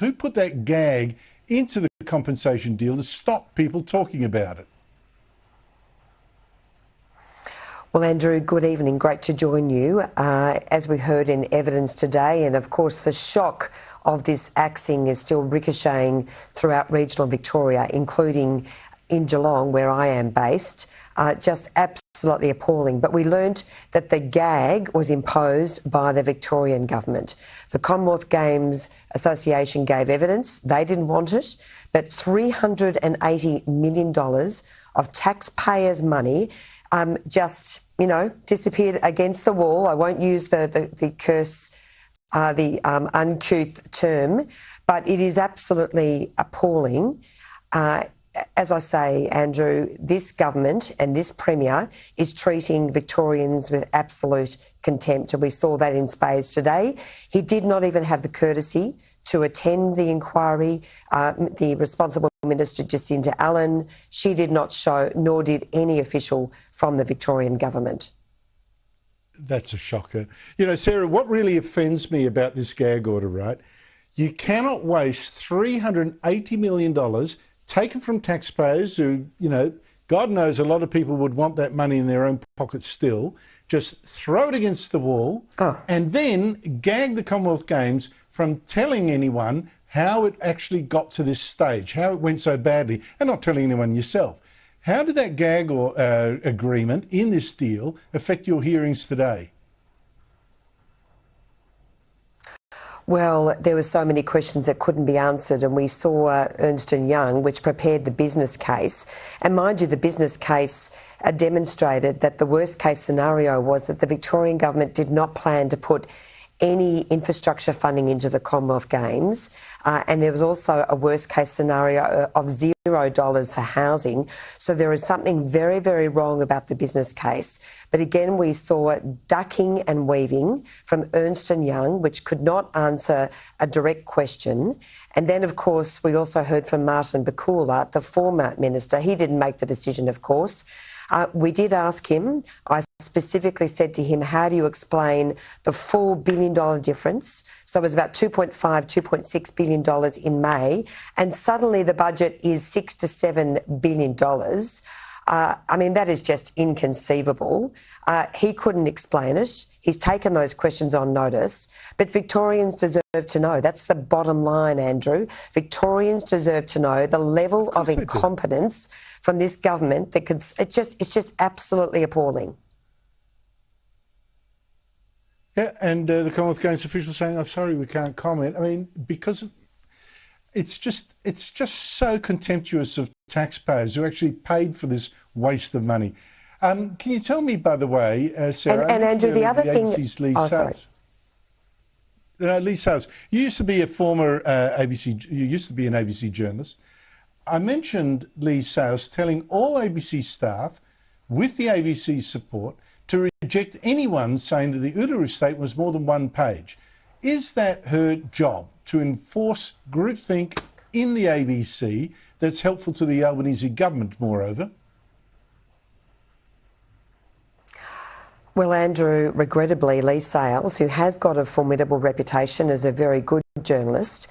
Who put that gag into the compensation deal to stop people talking about it? Well, Andrew, good evening. Great to join you. As we heard in evidence today, and of course the shock of this axing is still ricocheting throughout regional Victoria, including in Geelong, where I am based, just absolutely appalling. But we learnt that the gag was imposed by the Victorian government. The Commonwealth Games Association gave evidence. They didn't want it, but $380 million of taxpayers' money just, disappeared against the wall. I won't use the curse, the uncouth term, but it is absolutely appalling. As I say, Andrew, this government and this Premier is treating Victorians with absolute contempt, and we saw that in spades today. He did not even have the courtesy to attend the inquiry. The responsible Minister, Jacinta Allen, she did not show, nor did any official from the Victorian government. That's a shocker. Sarah, what really offends me about this gag order, right? You cannot waste $380 million taken from taxpayers who, God knows a lot of people would want that money in their own pockets still, just throw it against the wall and then gag the Commonwealth Games from telling anyone how it actually got to this stage, how it went so badly, and not telling anyone yourself. How did that gag agreement in this deal affect your hearings today? Well, there were so many questions that couldn't be answered, and we saw Ernst & Young, which prepared the business case. And mind you, the business case demonstrated that the worst case scenario was that the Victorian government did not plan to put any infrastructure funding into the Commonwealth Games. And there was also a worst case scenario of $0 for housing. So there is something very, very wrong about the business case. But again, we saw ducking and weaving from Ernst & Young, which could not answer a direct question. And then, of course, we also heard from Martin Bakula, the former minister. He didn't make the decision, of course. We did ask him, I specifically said to him, how do you explain the $4 billion difference? So it was about $2.6 billion in May, and suddenly the budget is $6 to $7 billion. That is just inconceivable. He couldn't explain it. He's taken those questions on notice. But Victorians deserve to know. That's the bottom line, Andrew. Victorians deserve to know the level of incompetence from this government that it's just absolutely appalling. Yeah, and the Commonwealth Games officials saying, "I'm sorry, we can't comment." Because it's just so contemptuous of taxpayers who actually paid for this waste of money. Can you tell me, by the way, Sarah, and Andrew, the other thing. Lee Sales, you used to be a former ABC. You used to be an ABC journalist. I mentioned Lee Sales telling all ABC staff, with the ABC support, to reject anyone saying that the Uluru Statement was more than one page. Is that her job, to enforce groupthink in the ABC that's helpful to the Albanese government, moreover? Well, Andrew, regrettably, Lee Sales, who has got a formidable reputation as a very good journalist,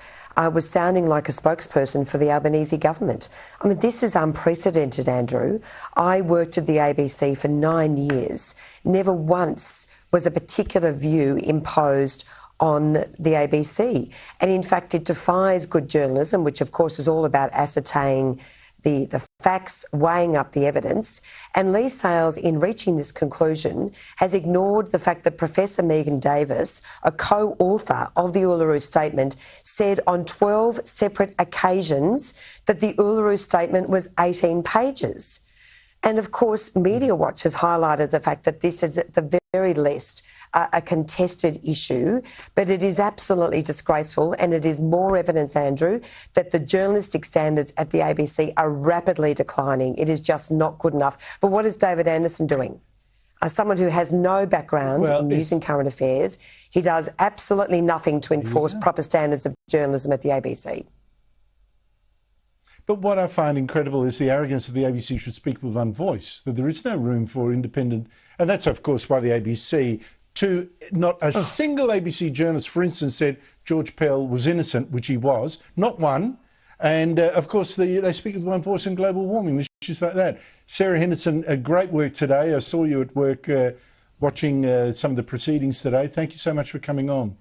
was sounding like a spokesperson for the Albanese government. This is unprecedented, Andrew. I worked at the ABC for 9 years. Never once was a particular view imposed on the ABC. And in fact, it defies good journalism, which of course is all about ascertaining the facts, weighing up the evidence. And Lee Sales, in reaching this conclusion, has ignored the fact that Professor Megan Davis, a co-author of the Uluru Statement, said on 12 separate occasions that the Uluru Statement was 18 pages. And of course, Media Watch has highlighted the fact that this is at the very least a contested issue, but it is absolutely disgraceful, and it is more evidence, Andrew, that the journalistic standards at the ABC are rapidly declining. It is just not good enough. But what is David Anderson doing? Someone who has no background in news and current affairs. He does absolutely nothing to enforce proper standards of journalism at the ABC. But what I find incredible is the arrogance of the ABC should speak with one voice, that there is no room for independent, and that's of course why the ABC, not a single ABC journalist, for instance, said George Pell was innocent, which he was, not one. And of course, they speak with one voice on global warming, issues like that. Sarah Henderson, great work today. I saw you at work watching some of the proceedings today. Thank you so much for coming on.